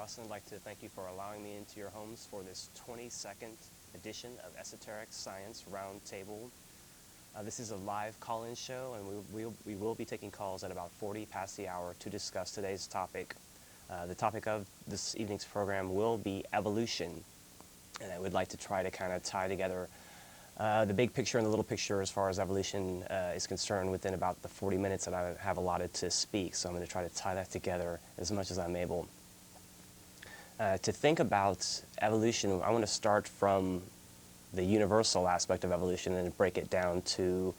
Austin. I'd like to thank you for allowing me into your homes for this 22nd edition of Esoteric Science Roundtable. This is a live call-in show, and we will be taking calls at about 40 past the hour to discuss today's topic. The topic of this evening's program will be evolution, and I would like to try to kind of tie together the big picture and the little picture as far as evolution is concerned within about the 40 minutes that I have allotted to speak. So I'm going to try to tie that together as much as I'm able. To think about evolution, I want to start from the universal aspect of evolution and break it down to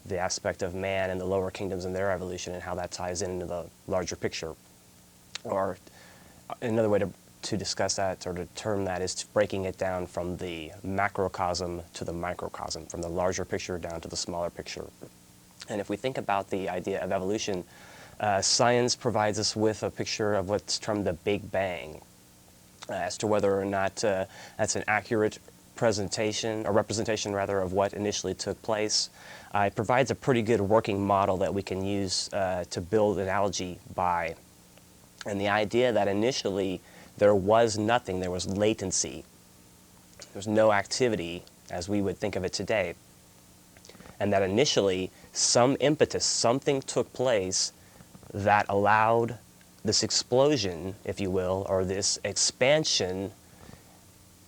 the aspect of man and the lower kingdoms and their evolution and how that ties into the larger picture. Or another way to discuss that or to term that is breaking it down from the macrocosm to the microcosm, from the larger picture down to the smaller picture. And if we think about the idea of evolution, science provides us with a picture of what's termed the Big Bang. As to whether or not that's an accurate presentation, or representation rather, of what initially took place, it provides a pretty good working model that we can use to build an analogy by. And the idea that initially there was nothing, there was latency. There's no activity as we would think of it today. And that initially some impetus, something took place that allowed this explosion, if you will, or this expansion,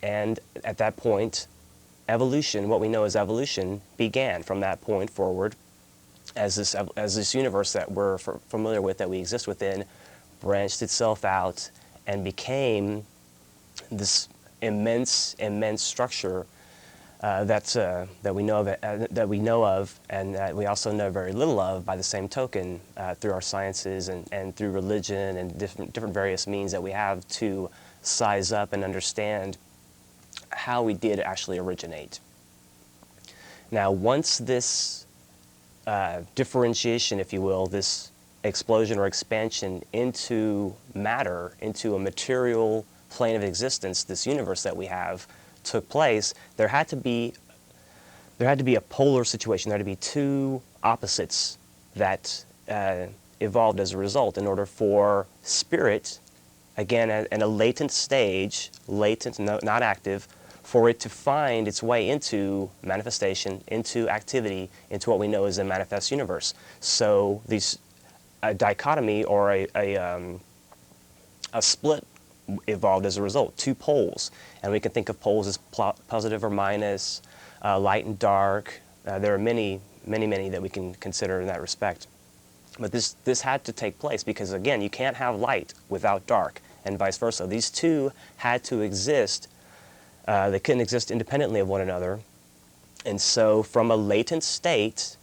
and at that point, evolution, what we know as evolution, began from that point forward as this universe that we're familiar with, that we exist within, branched itself out and became this immense structure that we know of, and that we also know very little of by the same token through our sciences and through religion and different various means that we have to size up and understand how we did actually originate. Now, once this differentiation, if you will, this explosion or expansion into matter, into a material plane of existence, this universe that we have, took place, there had to be a polar situation. There had to be two opposites that evolved as a result in order for spirit, again in a latent stage, latent, not active, for it to find its way into manifestation, into activity, into what we know as a manifest universe. So a dichotomy or a split evolved as a result, two poles. And we can think of poles as positive or minus, light and dark. There are many that we can consider in that respect. But this had to take place because, again, you can't have light without dark, and vice versa. These two had to exist. They couldn't exist independently of one another. And so from a latent state,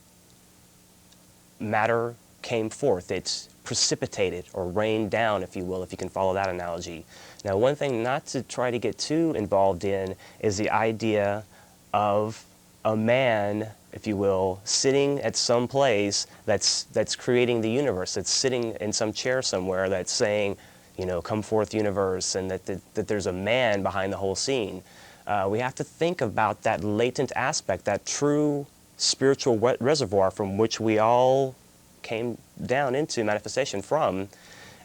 matter came forth. It's precipitated or rained down, if you will, if you can follow that analogy. Now, one thing not to try to get too involved in is the idea of a man, if you will, sitting at some place that's creating the universe, that's sitting in some chair somewhere that's saying, you know, come forth universe, and that there's a man behind the whole scene. We have to think about that latent aspect, that true spiritual reservoir from which we all came down into manifestation from,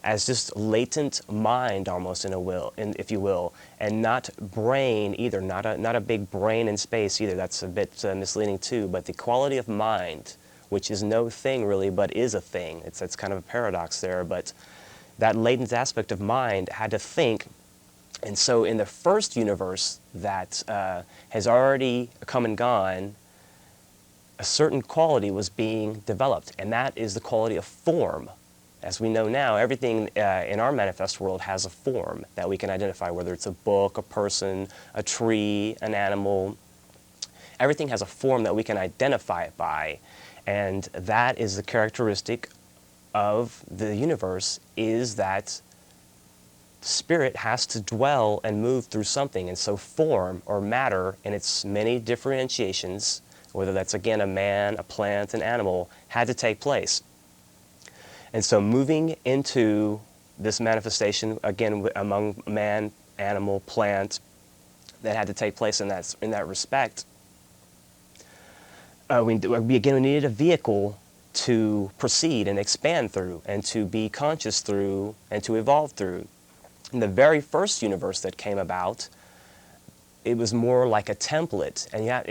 as just latent mind almost, if you will, and not brain either, not a big brain in space either. That's a bit misleading too, but the quality of mind, which is no thing really, but is a thing. It's kind of a paradox there, but that latent aspect of mind had to think. And so in the first universe that has already come and gone, a certain quality was being developed, and that is the quality of form. As we know now, everything in our manifest world has a form that we can identify, whether it's a book, a person, a tree, an animal. Everything has a form that we can identify it by, and that is the characteristic of the universe, is that spirit has to dwell and move through something. And so form, or matter, in its many differentiations, whether that's, again, a man, a plant, an animal, had to take place. And so moving into this manifestation, again, among man, animal, plant, that had to take place in that respect, we needed a vehicle to proceed and expand through, and to be conscious through, and to evolve through. In the very first universe that came about, it was more like a template, and yet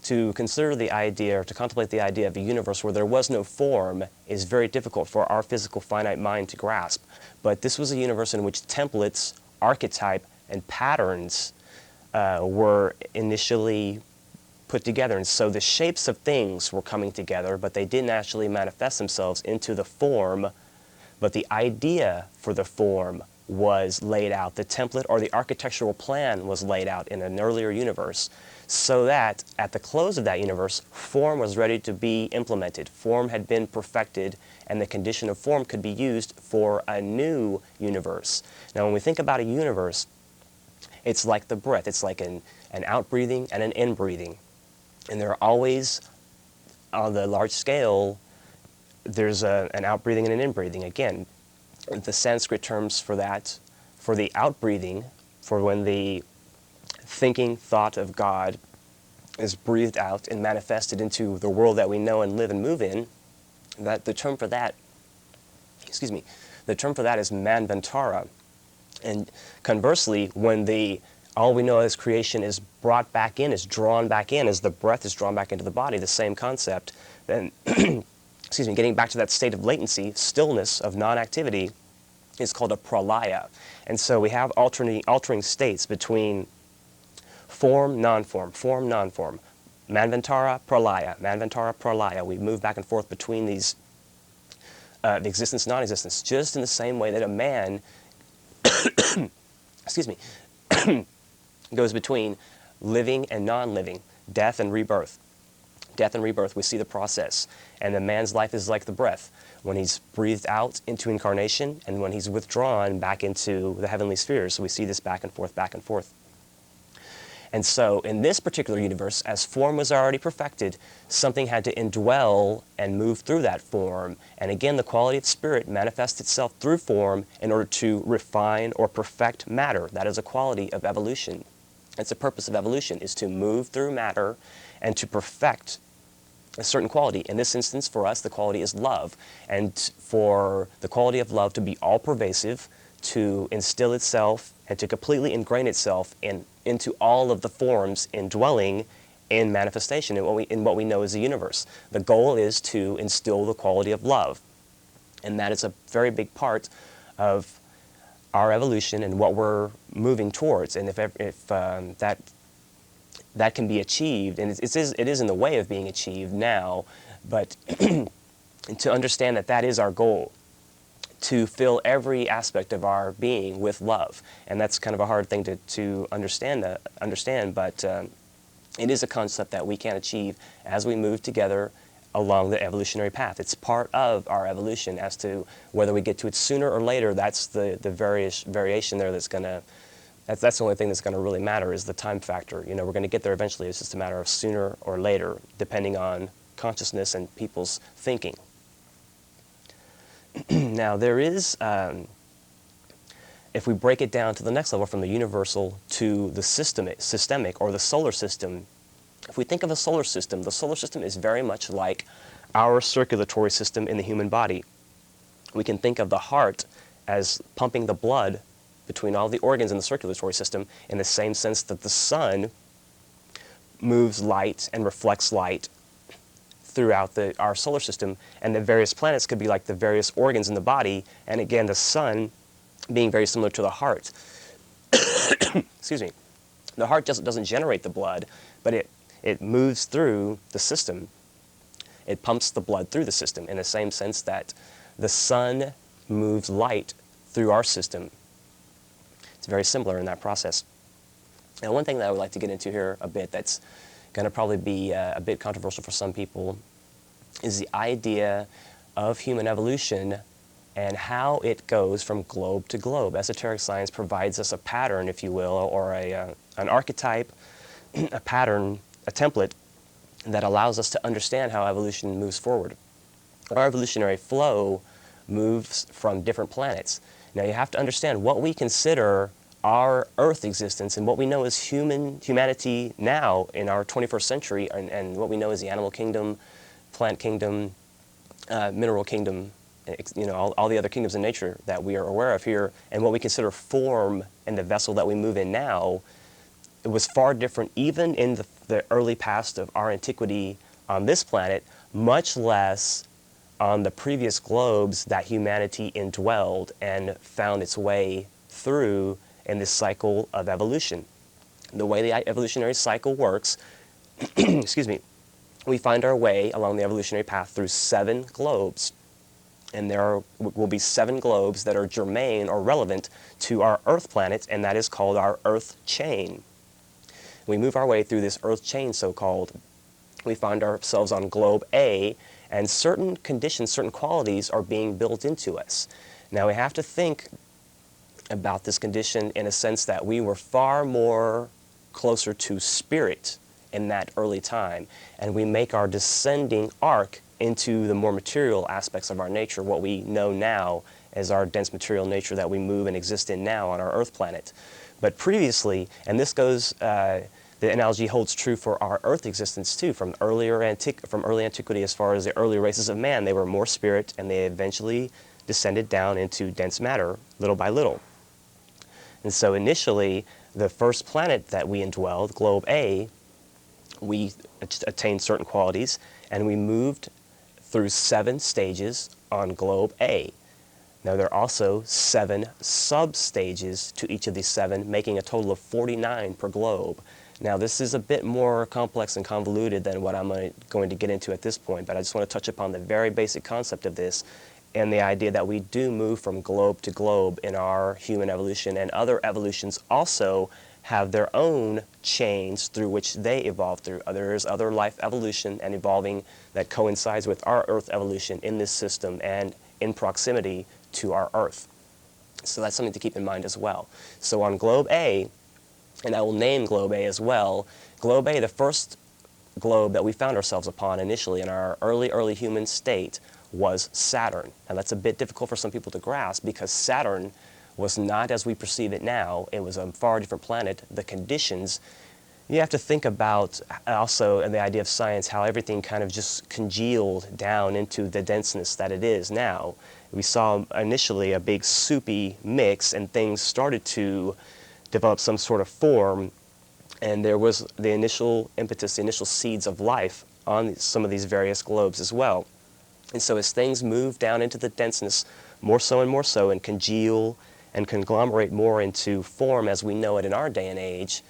to consider the idea or to contemplate the idea of a universe where there was no form is very difficult for our physical finite mind to grasp. But this was a universe in which templates, archetype, and patterns were initially put together. And so the shapes of things were coming together, but they didn't actually manifest themselves into the form, but the idea for the form was laid out. The template or the architectural plan was laid out in an earlier universe, so that at the close of that universe, form was ready to be implemented. Form had been perfected, and the condition of form could be used for a new universe. Now, when we think about a universe, it's like the breath. It's like an out-breathing and an in-breathing. And there are always, on the large scale, there's an out-breathing and an in-breathing. Again, the Sanskrit terms for that, for the out-breathing, for when the thinking thought of God is breathed out and manifested into the world that we know and live and move in, that the term for that, the term for that is manvantara. And conversely, when all we know as creation is brought back in, is drawn back in, as the breath is drawn back into the body, the same concept, then, getting back to that state of latency, stillness of non-activity, is called a pralaya. And so we have altering states between form, non-form, manvantara, pralaya. We move back and forth between these, the existence, non-existence, just in the same way that a man, goes between living and non-living, death and rebirth. Death and rebirth, we see the process. And the man's life is like the breath. When he's breathed out into incarnation and when he's withdrawn back into the heavenly spheres. So we see this back and forth, back and forth. And so in this particular universe, as form was already perfected, something had to indwell and move through that form. And again, the quality of spirit manifests itself through form in order to refine or perfect matter. That is a quality of evolution. That's the purpose of evolution, is to move through matter and to perfect a certain quality. In this instance, for us, the quality is love. And for the quality of love to be all-pervasive, to instill itself and to completely ingrain itself into all of the forms indwelling in manifestation in what we know as the universe. The goal is to instill the quality of love. And that is a very big part of our evolution and what we're moving towards. And if that can be achieved, and it is in the way of being achieved now, but to understand that that is our goal, to fill every aspect of our being with love. And that's kind of a hard thing to understand, but it is a concept that we can achieve as we move together along the evolutionary path. It's part of our evolution. As to whether we get to it sooner or later, that's the variation there that's the only thing that's going to really matter, is the time factor. You know, we're going to get there eventually. It's just a matter of sooner or later, depending on consciousness and people's thinking. Now, there is, if we break it down to the next level, from the universal to the systemic or the solar system, if we think of a solar system, the solar system is very much like our circulatory system in the human body. We can think of the heart as pumping the blood between all the organs in the circulatory system, in the same sense that the sun moves light and reflects light throughout our solar system, and the various planets could be like the various organs in the body, and again, the sun being very similar to the heart. Excuse me. The heart doesn't generate the blood, but it moves through the system. It pumps the blood through the system, in the same sense that the sun moves light through our system. It's very similar in that process. Now, one thing that I would like to get into here a bit, that's going to probably be a bit controversial for some people, is the idea of human evolution and how it goes from globe to globe. Esoteric science provides us a pattern, if you will, or an archetype, a pattern, a template that allows us to understand how evolution moves forward. Our evolutionary flow moves from different planets. Now, you have to understand what we consider our Earth existence and what we know as humanity now in our 21st century, and what we know as the animal kingdom, plant kingdom, mineral kingdom, all the other kingdoms in nature that we are aware of here, and what we consider form and the vessel that we move in now, it was far different even in the early past of our antiquity on this planet, much less on the previous globes that humanity indwelled and found its way through in this cycle of evolution. The way the evolutionary cycle works, excuse me, we find our way along the evolutionary path through 7 globes. And there will be 7 globes that are germane or relevant to our Earth planet, and that is called our Earth chain. We move our way through this Earth chain, so-called. We find ourselves on globe A, and certain conditions, certain qualities are being built into us. Now we have to think about this condition in a sense that we were far more closer to spirit in that early time, and we make our descending arc into the more material aspects of our nature, what we know now as our dense material nature that we move and exist in now on our Earth planet. But previously, and this goes, the analogy holds true for our Earth existence too, from early antiquity as far as the early races of man, they were more spirit, and they eventually descended down into dense matter little by little. And so initially, the first planet that we indwelled, globe A, we attained certain qualities, and we moved through 7 stages on globe A. Now there are also 7 sub-stages to each of these 7, making a total of 49 per globe. Now this is a bit more complex and convoluted than what I'm going to get into at this point, but I just want to touch upon the very basic concept of this and the idea that we do move from globe to globe in our human evolution, and other evolutions also have their own chains through which they evolve through. There's other life evolution and evolving that coincides with our Earth evolution in this system and in proximity to our Earth. So that's something to keep in mind as well. So on globe A, and I will name globe A as well, globe A, the first globe that we found ourselves upon initially in our early human state was Saturn. And that's a bit difficult for some people to grasp because Saturn was not as we perceive it now. It was a far different planet. The conditions, you have to think about also in the idea of science, how everything kind of just congealed down into the denseness that it is now. We saw initially a big soupy mix, and things started to develop some sort of form, and there was the initial impetus, the initial seeds of life on some of these various globes as well. And so as things move down into the denseness more so, and congeal and conglomerate more into form as we know it in our day and age,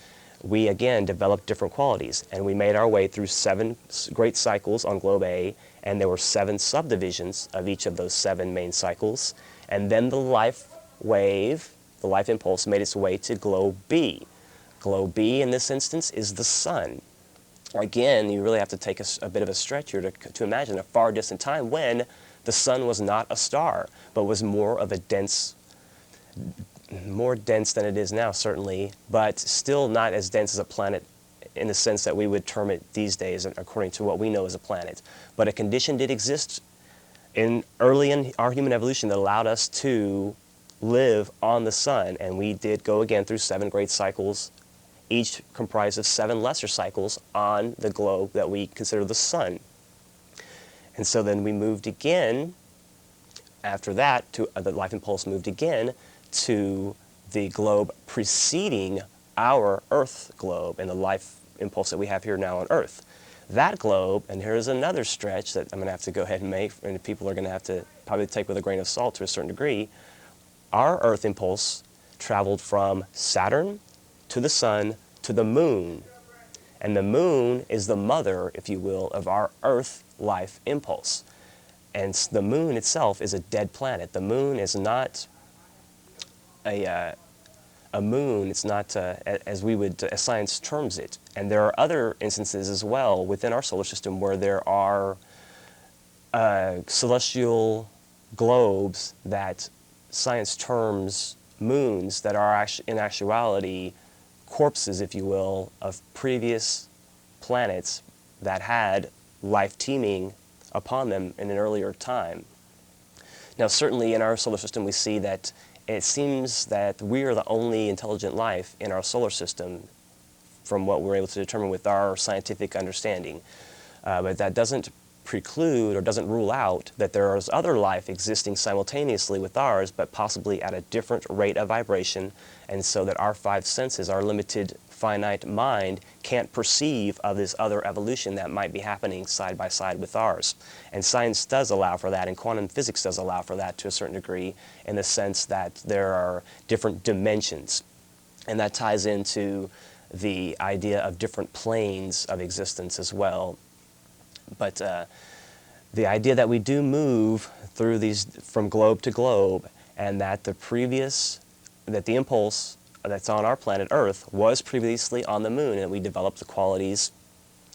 we again developed different qualities. And we made our way through 7 great cycles on globe A, and there were 7 subdivisions of each of those 7 main cycles. And then the life wave, the life impulse, made its way to globe B. Globe B in this instance is the sun. Again, you really have to take a bit of a stretch here to imagine a far distant time when the sun was not a star, but was more of a more dense than it is now, certainly, but still not as dense as a planet in the sense that we would term it these days, according to what we know as a planet. But a condition did exist early in our human evolution that allowed us to live on the sun, and we did go again through 7 great cycles, each comprised of 7 lesser cycles on the globe that we consider the sun. And so then we moved again, after that, the life impulse moved again to the globe preceding our Earth globe and the life impulse that we have here now on Earth. That globe, and here's another stretch that I'm going to have to go ahead and make, and people are going to have to probably take with a grain of salt to a certain degree. Our Earth impulse traveled from Saturn to the sun to the moon. And the moon is the mother, if you will, of our Earth life impulse. And the moon itself is a dead planet. The moon is not a moon, it's not as we would, as science terms it. And there are other instances as well within our solar system where there are celestial globes that science terms moons that are in actuality corpses, if you will, of previous planets that had life teeming upon them in an earlier time. Now, certainly in our solar system, we see that it seems that we are the only intelligent life in our solar system from what we're able to determine with our scientific understanding. But that doesn't preclude or doesn't rule out that there is other life existing simultaneously with ours, but possibly at a different rate of vibration, and so that our five senses, our limited finite mind, can't perceive of this other evolution that might be happening side by side with ours. And science does allow for that, and quantum physics does allow for that to a certain degree, in the sense that there are different dimensions. And that ties into the idea of different planes of existence as well. But the idea that we do move through these from globe to globe, and that the impulse that's on our planet Earth was previously on the moon, and we developed the qualities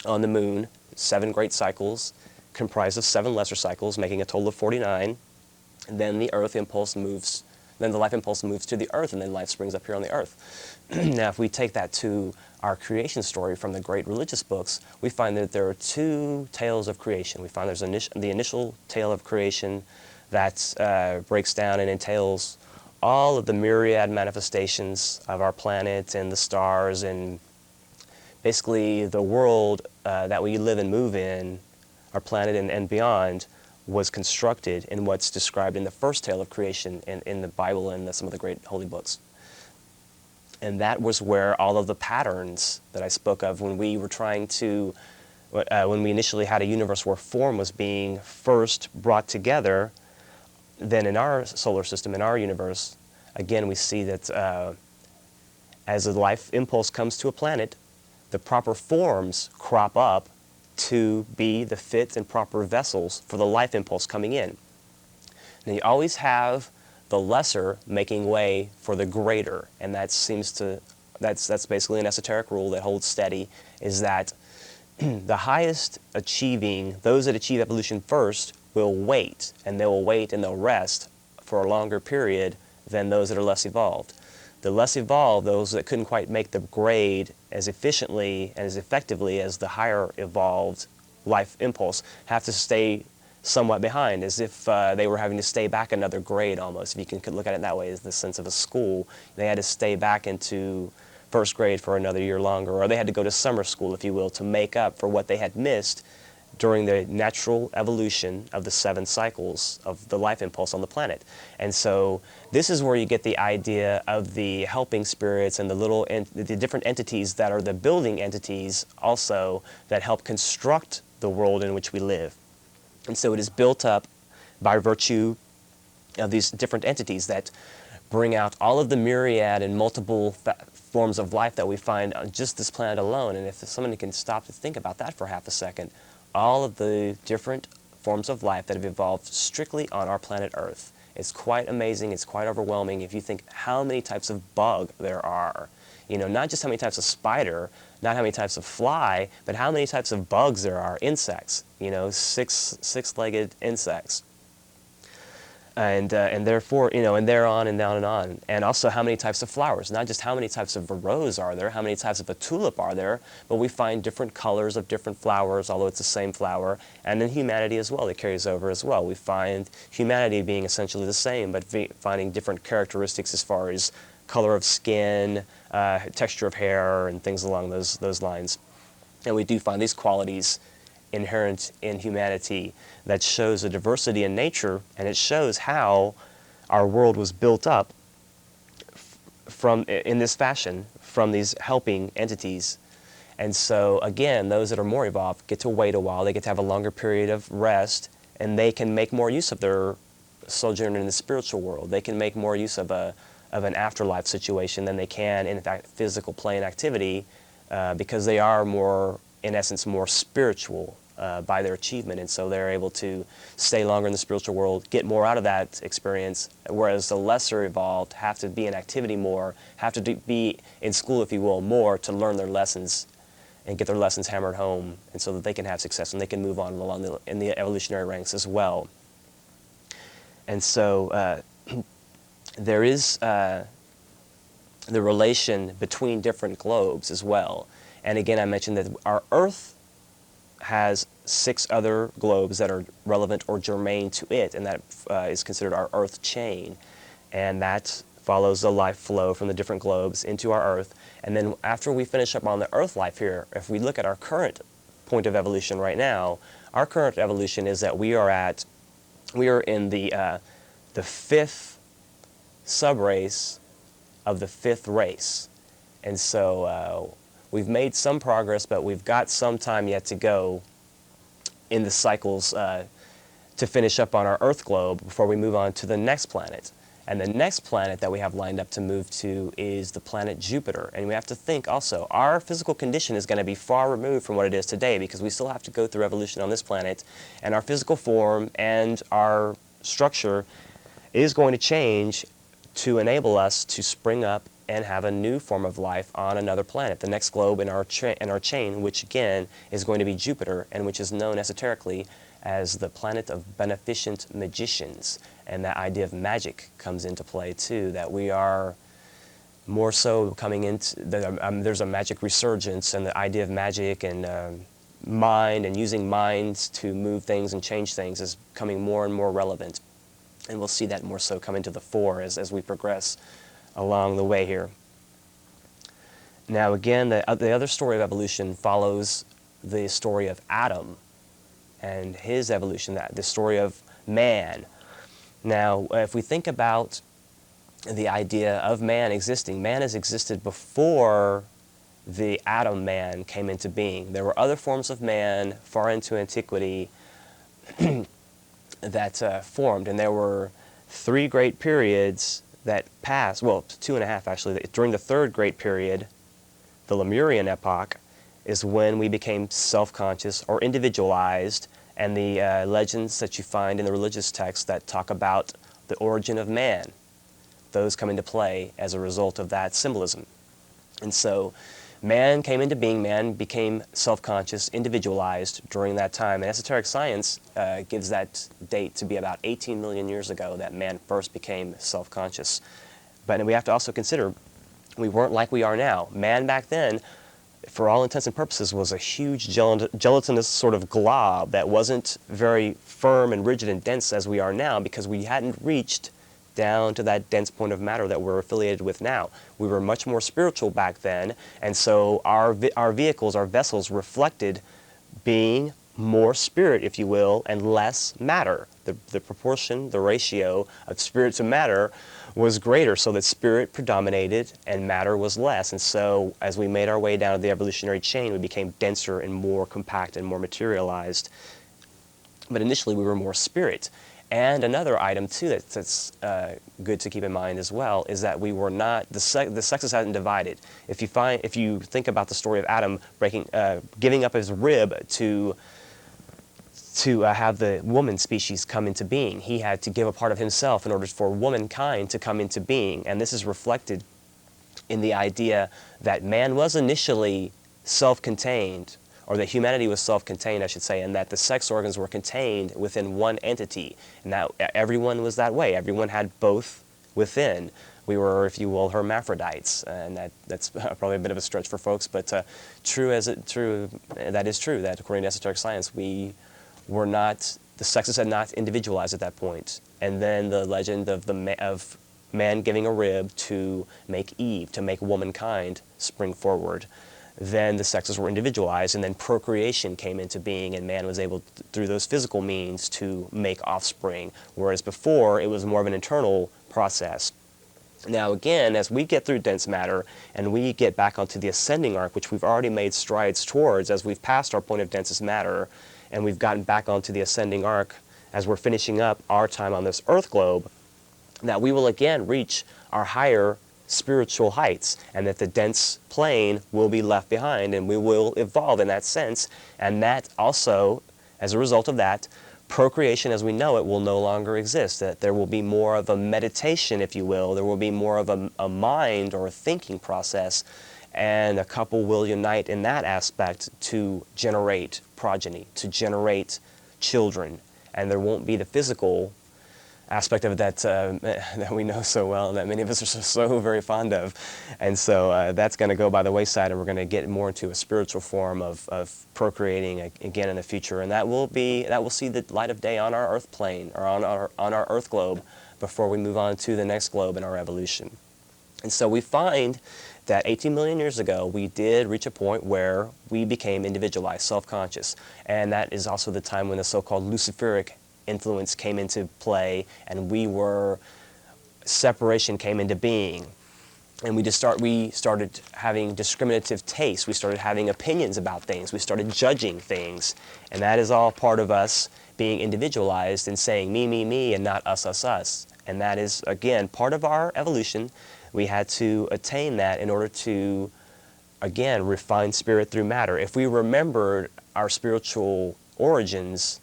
on the moon, 7 great cycles comprised of 7 lesser cycles, making a total of 49. And then the Earth impulse moves, then the life impulse moves to the Earth, and then life springs up here on the Earth. Now, if we take that to our creation story from the great religious books, we find that there are 2 tales of creation. We find there's the initial tale of creation that breaks down and entails all of the myriad manifestations of our planet and the stars, and basically the world that we live and move in, our planet and beyond, was constructed in what's described in the first tale of creation in the Bible and some of the great holy books. And that was where all of the patterns that I spoke of when we were trying to, when we initially had a universe where form was being first brought together, then in our solar system, in our universe, again, we see that as a life impulse comes to a planet, the proper forms crop up to be the fit and proper vessels for the life impulse coming in. Now, you always have the lesser making way for the greater, and that's basically an esoteric rule that holds steady, is that the highest achieving, those that achieve evolution first, will wait, and they will wait and they'll rest for a longer period than those that are less evolved. The less evolved, those that couldn't quite make the grade as efficiently and as effectively as the higher evolved life impulse, have to stay somewhat behind, as if they were having to stay back another grade almost. If you can look at it that way, as the sense of a school. They had to stay back into first grade for another year longer, or they had to go to summer school, if you will, to make up for what they had missed during the natural evolution of the 7 cycles of the life impulse on the planet. And so this is where you get the idea of the helping spirits and the different entities that are the building entities also that help construct the world in which we live. And so it is built up by virtue of these different entities that bring out all of the myriad and multiple forms of life that we find on just this planet alone. And if somebody can stop to think about that for half a second, all of the different forms of life that have evolved strictly on our planet Earth. It's quite amazing, it's quite overwhelming if you think how many types of bug there are. You know, not just how many types of spider, not how many types of fly, but how many types of bugs there are, insects, you know, six-legged insects. And therefore, you know, and there on and down and on. And also how many types of flowers, not just how many types of a rose are there, how many types of a tulip are there, but we find different colors of different flowers, although it's the same flower. And in humanity as well, it carries over as well. We find humanity being essentially the same, but finding different characteristics as far as color of skin, texture of hair, and things along those lines. And we do find these qualities inherent in humanity that shows a diversity in nature, and it shows how our world was built up in this fashion from these helping entities. And so again, those that are more evolved get to wait a while, they get to have a longer period of rest, and they can make more use of their sojourn in the spiritual world. They can make more use of an afterlife situation than they can in fact physical plane activity, because they are more, in essence, more spiritual by their achievement, and so they're able to stay longer in the spiritual world, get more out of that experience, whereas the lesser evolved have to be in activity more, have to be in school, if you will, more to learn their lessons and get their lessons hammered home, and so that they can have success and they can move on along in the evolutionary ranks as well. And so there is the relation between different globes as well. And again, I mentioned that our Earth has 6 other globes that are relevant or germane to it, and that is considered our Earth chain. And that follows the life flow from the different globes into our Earth. And then after we finish up on the Earth life here, if we look at our current point of evolution right now, our current evolution is that we are in the fifth subrace of the fifth race. And so we've made some progress, but we've got some time yet to go in the cycles to finish up on our Earth globe before we move on to the next planet. And the next planet that we have lined up to move to is the planet Jupiter. And we have to think also, our physical condition is going to be far removed from what it is today, because we still have to go through evolution on this planet, and our physical form and our structure is going to change to enable us to spring up and have a new form of life on another planet, the next globe in our chain, which again is going to be Jupiter, and which is known esoterically as the planet of beneficent magicians. And that idea of magic comes into play too, that we are more so coming into, there's a magic resurgence, and the idea of magic and mind and using minds to move things and change things is becoming more and more relevant. And we'll see that more so come into the fore as we progress along the way here. Now again, the other story of evolution follows the story of Adam and his evolution, the story of man. Now, if we think about the idea of man existing, man has existed before the Adam man came into being. There were other forms of man far into antiquity that formed, and there were three great periods that passed, well, 2.5 actually. During the third great period, the Lemurian epoch, is when we became self-conscious or individualized, and the legends that you find in the religious texts that talk about the origin of man, those come into play as a result of that symbolism. And so man came into being, man became self-conscious, individualized during that time. And esoteric science gives that date to be about 18 million years ago that man first became self-conscious. But we have to also consider, we weren't like we are now. Man back then, for all intents and purposes, was a huge gelatinous sort of glob that wasn't very firm and rigid and dense as we are now, because we hadn't reached down to that dense point of matter that we're affiliated with now. We were much more spiritual back then, and so our vehicles, our vessels reflected being more spirit, if you will, and less matter. The proportion, the ratio of spirit to matter was greater, so that spirit predominated and matter was less. And so as we made our way down the evolutionary chain, we became denser and more compact and more materialized. But initially we were more spirit. And another item too that's good to keep in mind as well is that we were not, the sexes hadn't divided. If you think about the story of Adam giving up his rib to have the woman species come into being, he had to give a part of himself in order for womankind to come into being. And this is reflected in the idea that man was initially self-contained, or that humanity was self-contained, I should say, and that the sex organs were contained within one entity. And that everyone was that way. Everyone had both within. We were, if you will, hermaphrodites, and that's probably a bit of a stretch for folks, but that is true, that according to esoteric science, we were not, the sexes had not individualized at that point. And then the legend of man giving a rib to make Eve, to make womankind spring forward. Then the sexes were individualized, and then procreation came into being, and man was able, through those physical means, to make offspring, whereas before it was more of an internal process. Now again, as we get through dense matter and we get back onto the ascending arc, which we've already made strides towards as we've passed our point of densest matter, and we've gotten back onto the ascending arc as we're finishing up our time on this Earth globe, that we will again reach our higher spiritual heights, and that the dense plane will be left behind, and we will evolve in that sense. And that also, as a result of that, procreation as we know it will no longer exist, that there will be more of a meditation, if you will, there will be more of a mind or a thinking process, and a couple will unite in that aspect to generate progeny, to generate children, and there won't be the physical aspect of it that we know so well, and that many of us are so very fond of. And so that's going to go by the wayside, and we're going to get more into a spiritual form of procreating again in the future, and that will see the light of day on our Earth plane, or on our Earth globe, before we move on to the next globe in our evolution. And so we find that 18 million years ago, we did reach a point where we became individualized, self-conscious. And that is also the time when the so-called Luciferic influence came into play, and separation came into being. And we started having discriminative tastes. We started having opinions about things. We started judging things. And that is all part of us being individualized and saying me, and not us, us, us. And that is, again, part of our evolution. We had to attain that in order to, again, refine spirit through matter. If we remembered our spiritual origins,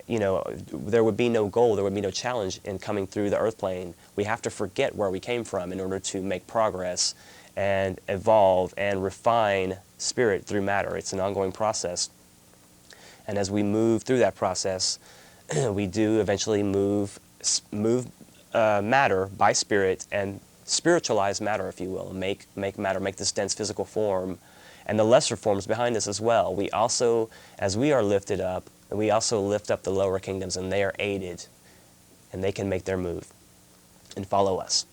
there would be no goal, there would be no challenge in coming through the earth plane. We have to forget where we came from in order to make progress and evolve and refine spirit through matter. It's an ongoing process. And as we move through that process, we do eventually move matter by spirit and spiritualize matter, if you will, make matter, make this dense physical form, and the lesser forms behind us as well. We also, as we are lifted up, we also lift up the lower kingdoms, and they are aided, and they can make their move and follow us.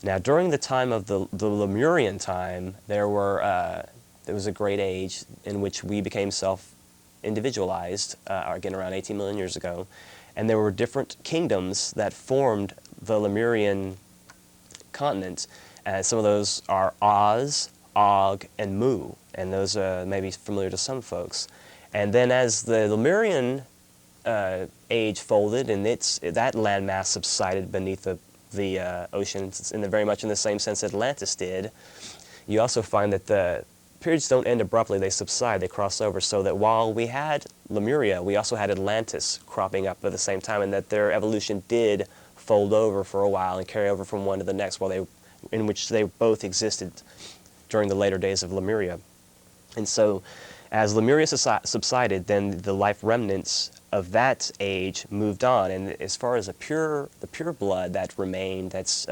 Now, during the time of the Lemurian time, there was a great age in which we became self-individualized, again around 18 million years ago, and there were different kingdoms that formed the Lemurian continent. Some of those are Oz, Og, and Mu, and those may be familiar to some folks. And then as the Lemurian age folded and that landmass subsided beneath the ocean, very much in the same sense Atlantis did, you also find that the periods don't end abruptly, they subside, they cross over, so that while we had Lemuria, we also had Atlantis cropping up at the same time, and that their evolution did fold over for a while and carry over from one to the next, in which they both existed during the later days of Lemuria. And so as Lemuria subsided, then the life remnants of that age moved on. And as far as the pure blood that remained, that's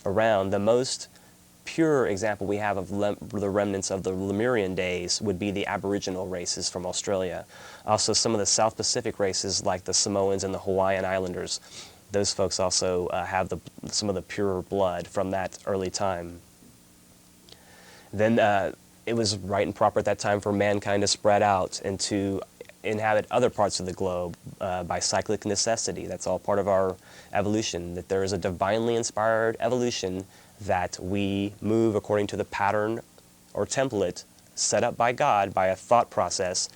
around, the most pure example we have of the remnants of the Lemurian days would be the Aboriginal races from Australia. Also, some of the South Pacific races like the Samoans and the Hawaiian Islanders. Those folks also have some of the pure blood from that early time. Then it was right and proper at that time for mankind to spread out and to inhabit other parts of the globe by cyclic necessity. That's all part of our evolution, that there is a divinely inspired evolution, that we move according to the pattern or template set up by God, by a thought process,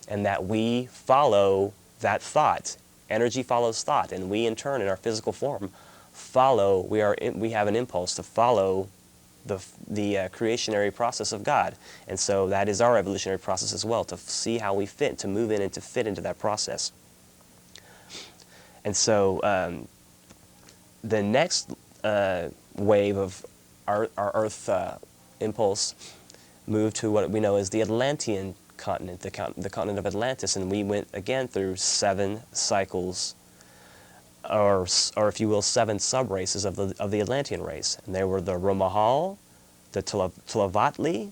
and that we follow that thought. Energy follows thought, and we in turn, in our physical form, we have an impulse to follow the creationary process of God. And so that is our evolutionary process as well, to see how we fit, to move in and to fit into that process. And so the next wave of our Earth impulse moved to what we know as the Atlantean continent, the continent of Atlantis, and we went again through 7 cycles, or if you will, 7 sub-races of the Atlantean race. And they were the Romahal, the Tlavatli,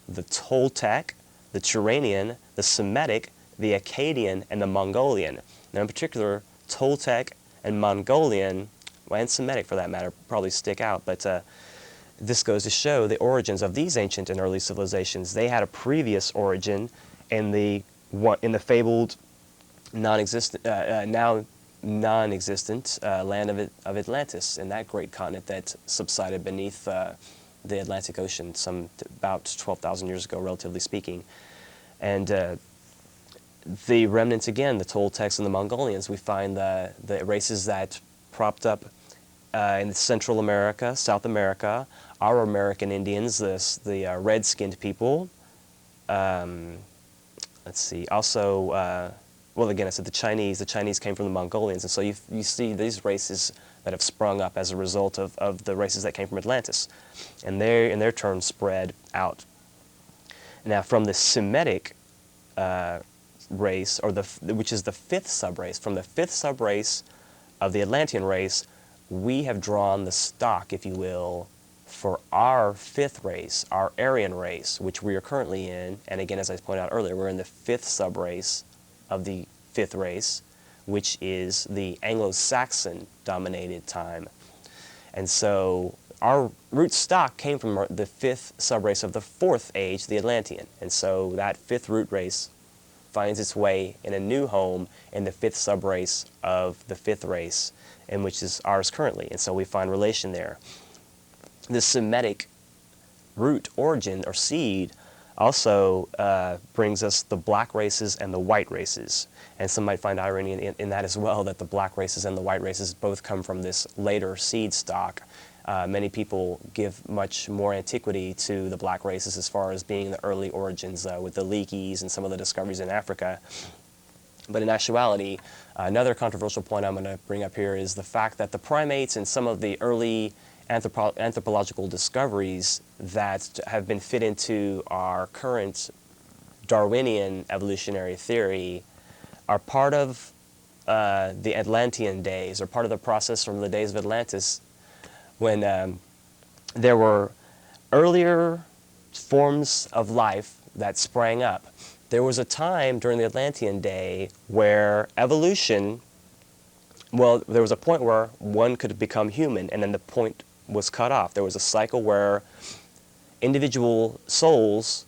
the Toltec, the Turanian, the Semitic, the Akkadian, and the Mongolian. Now in particular, Toltec and Mongolian, and Semitic for that matter, probably stick out, but this goes to show the origins of these ancient and early civilizations. They had a previous origin in the fabled now non-existent land of Atlantis, in that great continent that subsided beneath the Atlantic Ocean about 12,000 years ago, relatively speaking. And the remnants, again, the Toltecs and the Mongolians, we find the races that propped up in Central America, South America, our American Indians, the red-skinned people. Let's see, also, well, again, I said the Chinese came from the Mongolians, and so you see these races that have sprung up as a result of the races that came from Atlantis, and they, in their turn, spread out. Now, from the Semitic race, which is the 5th subrace, from the 5th subrace of the Atlantean race, we have drawn the stock, if you will, for our 5th race, our Aryan race, which we are currently in. And again, as I pointed out earlier, we're in the 5th subrace of the 5th race, which is the Anglo-Saxon dominated time. And so our root stock came from the fifth subrace of the fourth age, the Atlantean. And so that fifth root race finds its way in a new home in the fifth subrace of the fifth race, in which is ours currently. And so we find relation there. The Semitic root origin or seed also brings us the black races and the white races. And some might find irony in that as well, that the black races and the white races both come from this later seed stock. Many people give much more antiquity to the black races as far as being the early origins with the Leakeys and some of the discoveries in Africa. But in actuality, another controversial point I'm going to bring up here is the fact that the primates and some of the early anthropological discoveries that have been fit into our current Darwinian evolutionary theory are part of the Atlantean days, or part of the process from the days of Atlantis, when there were earlier forms of life that sprang up. There was a time during the Atlantean day where evolution, well, there was a point where one could become human, and then the point was cut off. There was a cycle where individual souls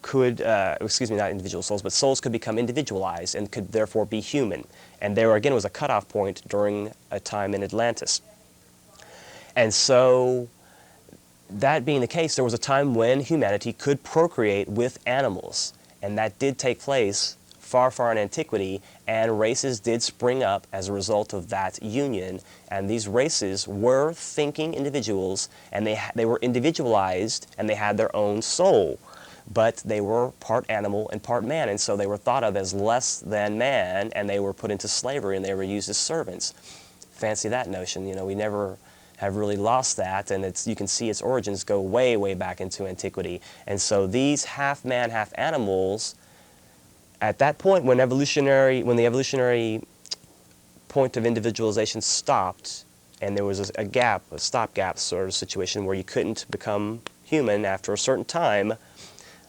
could, excuse me, not individual souls, but souls could become individualized and could therefore be human. And there again was a cutoff point during a time in Atlantis. And so, that being the case, there was a time when humanity could procreate with animals. And that did take place far, far in antiquity, and races did spring up as a result of that union. And these races were thinking individuals, and they were individualized, and they had their own soul. But they were part animal and part man, and so they were thought of as less than man, and they were put into slavery, and they were used as servants. Fancy that notion. You know, we never have really lost that, and you can see its origins go way, way back into antiquity. And so these half man, half animals, at that point when the evolutionary point of individualization stopped, and there was a gap, a stopgap sort of situation where you couldn't become human after a certain time,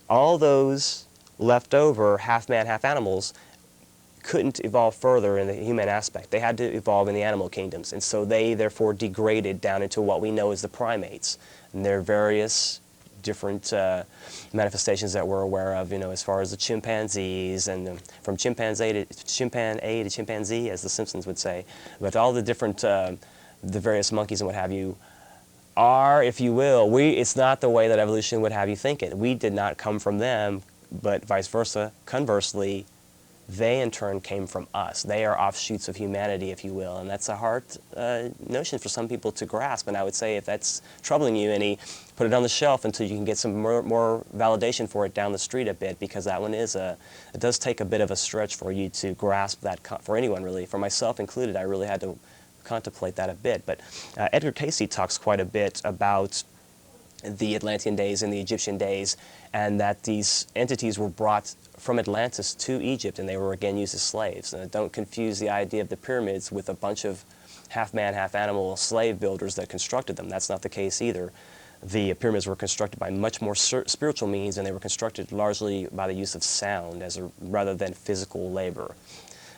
all those leftover half man, half animals couldn't evolve further in the human aspect. They had to evolve in the animal kingdoms, and so they therefore degraded down into what we know as the primates. And there are various different manifestations that we're aware of, you know, as far as the chimpanzees, and from chimpanzee to chimpanzee, as the Simpsons would say. But all the different, the various monkeys and what have you, are, if you will, it's not the way that evolution would have you think it. We did not come from them, but vice versa. Conversely, they in turn came from us. They are offshoots of humanity, if you will, and that's a hard notion for some people to grasp. And I would say if that's troubling you, put it on the shelf until you can get some more validation for it down the street a bit, because that one it does take a bit of a stretch for you to grasp that, for anyone really. For myself included, I really had to contemplate that a bit. But Edgar Cayce talks quite a bit about the Atlantean days and the Egyptian days, and that these entities were brought from Atlantis to Egypt, and they were again used as slaves. And don't confuse the idea of the pyramids with a bunch of half-man, half-animal slave builders that constructed them. That's not the case either. The pyramids were constructed by much more spiritual means, and they were constructed largely by the use of sound rather than physical labor.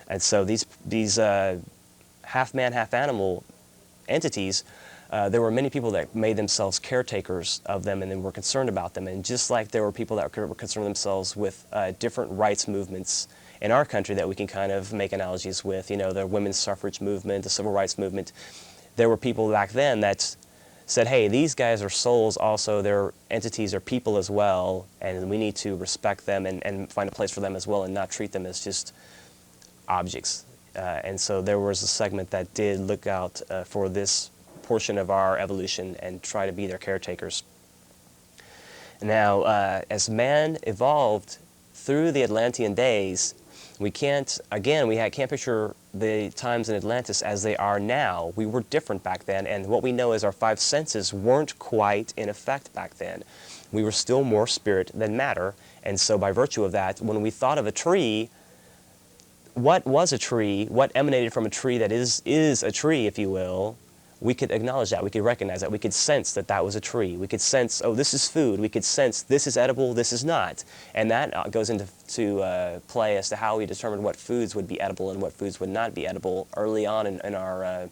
And so these half-man, half-animal entities, there were many people that made themselves caretakers of them and then were concerned about them. And just like there were people that were concerned themselves with different rights movements in our country that we can kind of make analogies with, you know, the women's suffrage movement, the civil rights movement, there were people back then that said, hey, these guys are souls also, they're entities, they're people as well, and we need to respect them and find a place for them as well and not treat them as just objects. And so there was a segment that did look out for this portion of our evolution and try to be their caretakers. Now, as man evolved through the Atlantean days, we can't picture the times in Atlantis as they are now. We were different back then, and what we know is our five senses weren't quite in effect back then. We were still more spirit than matter, and so by virtue of that, when we thought of a tree, what was a tree, what emanated from a tree that is a tree, if you will, we could acknowledge that, we could recognize that, we could sense that that was a tree. We could sense, oh, this is food. We could sense this is edible, this is not. And that goes into play as to how we determined what foods would be edible and what foods would not be edible early on in our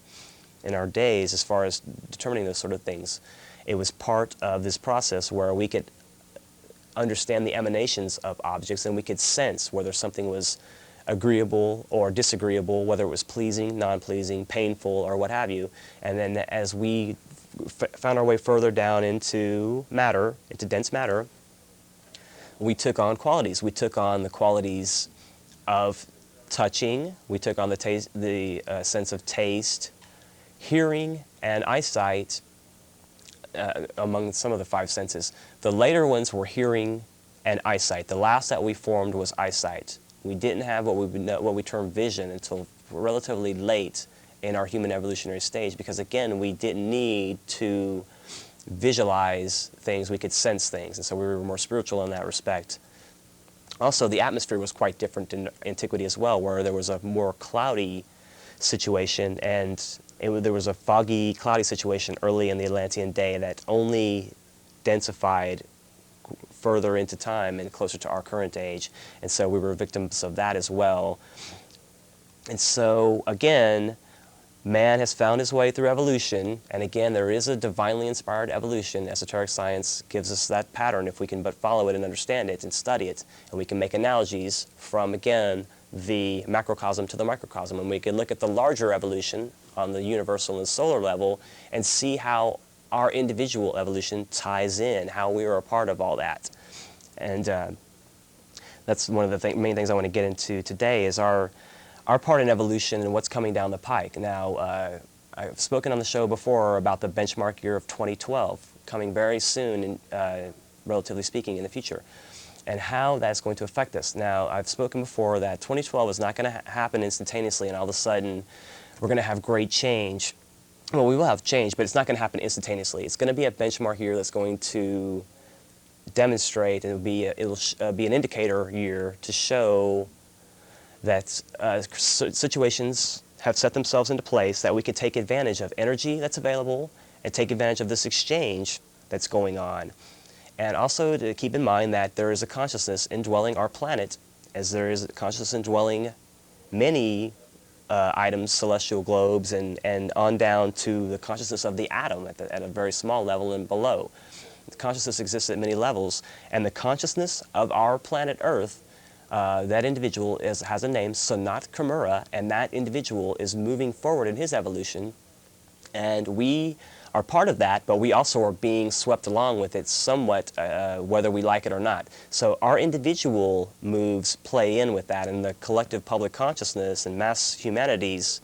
in our days as far as determining those sort of things. It was part of this process where we could understand the emanations of objects and we could sense whether something was agreeable or disagreeable, whether it was pleasing, non-pleasing, painful, or what have you. And then as we found our way further down into matter, into dense matter, we took on qualities. We took on the qualities of touching. We took on the sense of taste, hearing, and eyesight, among some of the five senses. The later ones were hearing and eyesight. The last that we formed was eyesight. We didn't have what we term vision until relatively late in our human evolutionary stage, because again, we didn't need to visualize things, we could sense things, and so we were more spiritual in that respect. Also, the atmosphere was quite different in antiquity as well, where there was a more cloudy situation, and there was a foggy, cloudy situation early in the Atlantean day that only densified further into time and closer to our current age, and so we were victims of that as well. And so, again, man has found his way through evolution, and again, there is a divinely inspired evolution. Esoteric science gives us that pattern if we can but follow it and understand it and study it, and we can make analogies from, again, the macrocosm to the microcosm, and we can look at the larger evolution on the universal and solar level and see how our individual evolution ties in, how we are a part of all that. And that's one of the main things I want to get into today is our part in evolution and what's coming down the pike. Now, I've spoken on the show before about the benchmark year of 2012, coming very soon, relatively speaking, in the future, and how that's going to affect us. Now, I've spoken before that 2012 is not going to happen instantaneously and all of a sudden we're going to have great change. Well, we will have change, but it's not going to happen instantaneously. It's going to be a benchmark year that's going to demonstrate, and it'll be an indicator year to show that situations have set themselves into place that we can take advantage of energy that's available and take advantage of this exchange that's going on. And also to keep in mind that there is a consciousness indwelling our planet, as there is a consciousness indwelling many items, celestial globes, and on down to the consciousness of the atom at a very small level and below. The consciousness exists at many levels, and the consciousness of our planet Earth, that individual has a name, Sanat Kumara, and that individual is moving forward in his evolution, and we are part of that, but we also are being swept along with it somewhat, whether we like it or not. So our individual moves play in with that, and the collective public consciousness and mass humanity's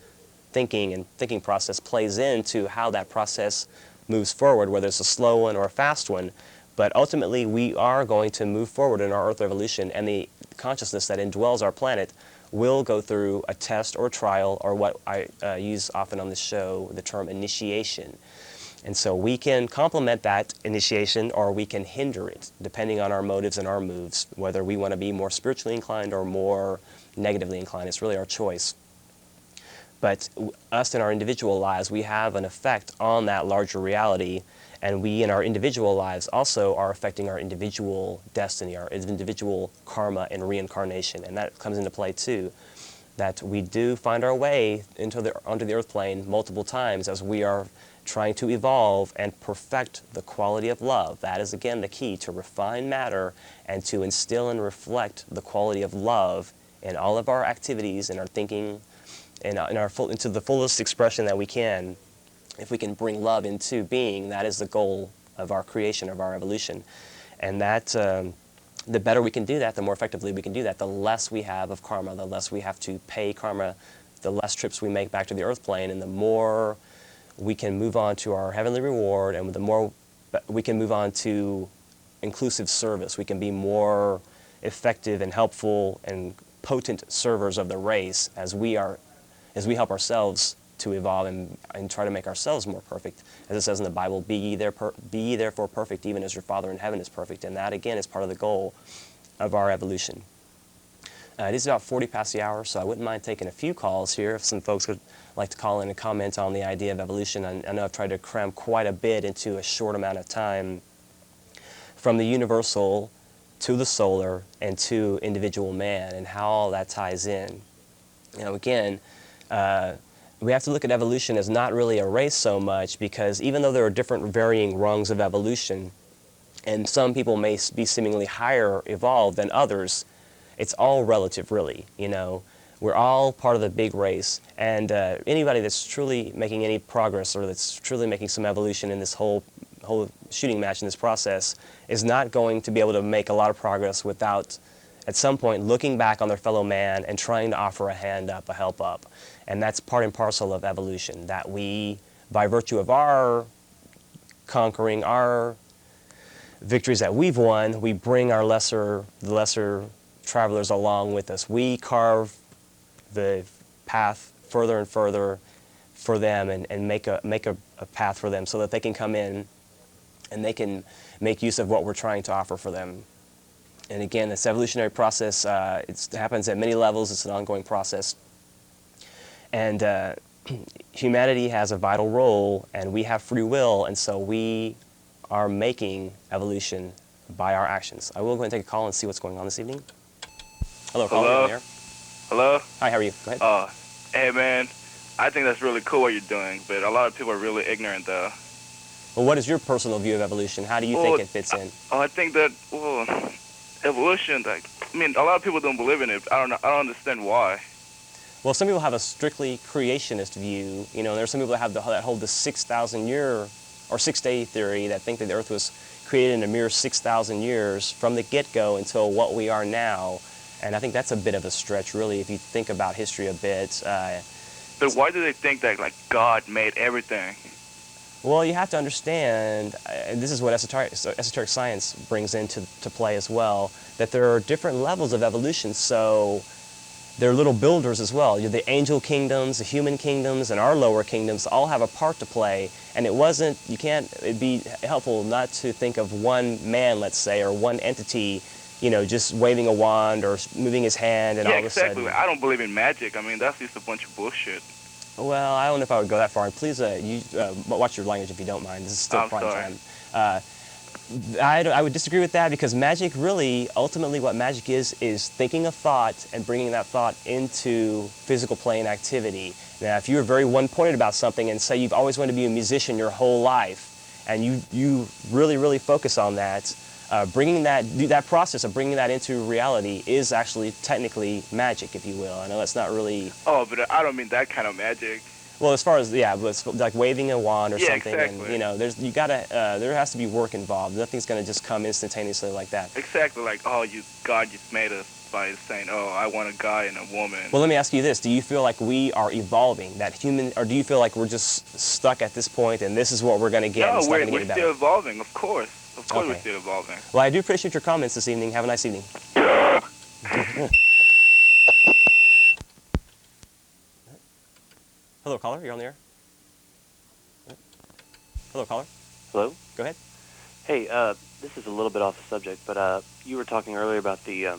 thinking process plays into how that process moves forward, whether it's a slow one or a fast one. But ultimately, we are going to move forward in our Earth evolution, and the consciousness that indwells our planet will go through a test or trial, or what I use often on this show, the term initiation. And so we can complement that initiation or we can hinder it, depending on our motives and our moves, whether we want to be more spiritually inclined or more negatively inclined. It's really our choice. But us in our individual lives, we have an effect on that larger reality, and we in our individual lives also are affecting our individual destiny, our individual karma and reincarnation, and that comes into play too. That we do find our way onto the earth plane multiple times as we are trying to evolve and perfect the quality of love. That is again the key, to refine matter and to instill and reflect the quality of love in all of our activities, in our thinking, into the fullest expression that we can. If we can bring love into being, that is the goal of our creation, of our evolution. And that the better we can do that, the more effectively we can do that, the less we have of karma, the less we have to pay karma, the less trips we make back to the earth plane, and the more we can move on to our heavenly reward, and the more we can move on to inclusive service. We can be more effective and helpful and potent servers of the race as we help ourselves to evolve and try to make ourselves more perfect. As it says in the Bible, be ye therefore perfect, even as your Father in heaven is perfect. And that, again, is part of the goal of our evolution. It is about 40 past the hour, so I wouldn't mind taking a few calls here if some folks would like to call in and comment on the idea of evolution. I know I've tried to cram quite a bit into a short amount of time, from the universal to the solar and to individual man, and how all that ties in. Again, we have to look at evolution as not really a race so much, because even though there are different varying rungs of evolution, and some people may be seemingly higher evolved than others, it's all relative, really. You know, we're all part of the big race, and anybody that's truly making any progress or that's truly making some evolution in this whole shooting match in this process is not going to be able to make a lot of progress without, at some point, looking back on their fellow man and trying to offer a hand up, a help up. And that's part and parcel of evolution, that we, by virtue of our conquering, our victories that we've won, we bring the lesser travelers along with us. We carve the path further and further for them, and make a path for them so that they can come in and they can make use of what we're trying to offer for them. And again, this evolutionary process, it happens at many levels. It's an ongoing process. And humanity has a vital role, and we have free will, and so we are making evolution by our actions. I will go ahead and take a call and see what's going on this evening. Hello, caller, you're on the air. Hello? Hi, how are you? Go ahead. Hey, man, I think that's really cool what you're doing, but a lot of people are really ignorant, though. Well, what is your personal view of evolution? How do you think it fits in? I think that, evolution, like, I mean, a lot of people don't believe in it. I don't understand why. Well, some people have a strictly creationist view. You know, there's some people that hold the 6,000-year or 6-day theory, that think that the Earth was created in a mere 6,000 years from the get-go until what we are now. And I think that's a bit of a stretch, really, if you think about history a bit. But why do they think that, like, God made everything? Well, you have to understand, and this is what esoteric science brings into play as well, that there are different levels of evolution. So they're little builders as well. The angel kingdoms, the human kingdoms, and our lower kingdoms all have a part to play. And it'd be helpful not to think of one man, let's say, or one entity, you know, just waving a wand or moving his hand and all of a sudden. Yeah, exactly. I don't believe in magic. I mean, that's just a bunch of bullshit. Well, I don't know if I would go that far. And please, watch your language if you don't mind. This is still prime time. I would disagree with that, because magic really, ultimately what magic is thinking a thought and bringing that thought into physical plane activity. Now, if you're very one-pointed about something and say you've always wanted to be a musician your whole life, and you really, really focus on that, bringing that process of bringing that into reality is actually technically magic, if you will. I know that's not really... Oh, but I don't mean that kind of magic. Well, as far as, it's like waving a wand or something, exactly. And, you know, there has to be work involved. Nothing's going to just come instantaneously like that. Exactly, like, God just made us by saying, I want a guy and a woman. Well, let me ask you this. Do you feel like we are evolving, or do you feel like we're just stuck at this point and this is what we're going to get? No, we're still evolving, of course. Of course, okay. We're still evolving. Well, I do appreciate your comments this evening. Have a nice evening. Hello, caller. You're on the air. Hello, caller. Hello? Go ahead. Hey, this is a little bit off the subject, but you were talking earlier about the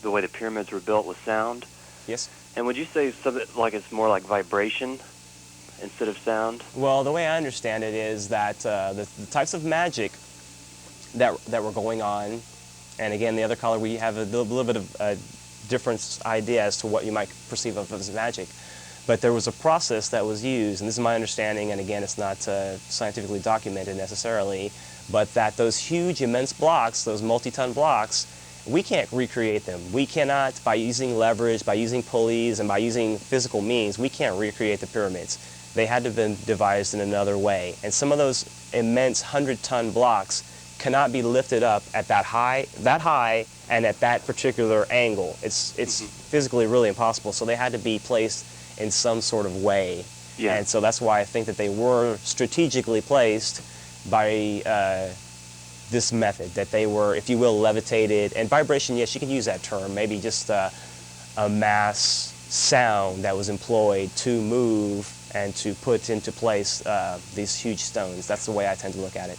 way the pyramids were built with sound. Yes. And would you say something like it's more like vibration instead of sound? Well, the way I understand it is that the types of magic that were going on, and again, the other caller, we have a little bit of a different idea as to what you might perceive of as magic. But there was a process that was used, and this is my understanding, and again, it's not scientifically documented necessarily, but that those huge, immense blocks, those multi-ton blocks, we can't recreate them. We cannot, by using leverage, by using pulleys, and by using physical means, we can't recreate the pyramids. They had to have been devised in another way. And some of those immense 100-ton blocks cannot be lifted up at that high, and at that particular angle. It's physically really impossible, so they had to be placed in some sort of way. Yeah. And so that's why I think that they were strategically placed by this method, that they were, if you will, levitated. And vibration, yes, you can use that term, maybe just a mass sound that was employed to move and to put into place these huge stones. That's the way I tend to look at it.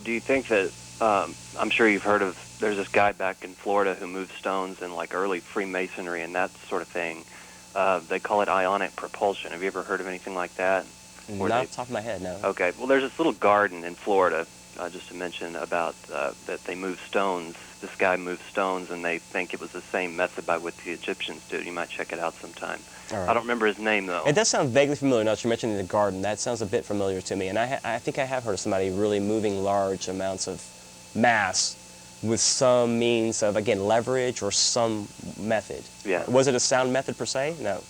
Do you think that, I'm sure you've heard of, there's this guy back in Florida who moved stones in like early Freemasonry and that sort of thing. They call it ionic propulsion. Have you ever heard of anything like that? Not off the top of my head, no. Okay. Well, there's this little garden in Florida. just to mention about that they move stones. This guy moved stones, and they think it was the same method by which the Egyptians did. You might check it out sometime. All right. I don't remember his name, though. It does sound vaguely familiar now that you're mentioning the garden. That sounds a bit familiar to me. And I think I have heard of somebody really moving large amounts of mass with some means of, again, leverage or some method. Yeah. Was it a sound method per se? No.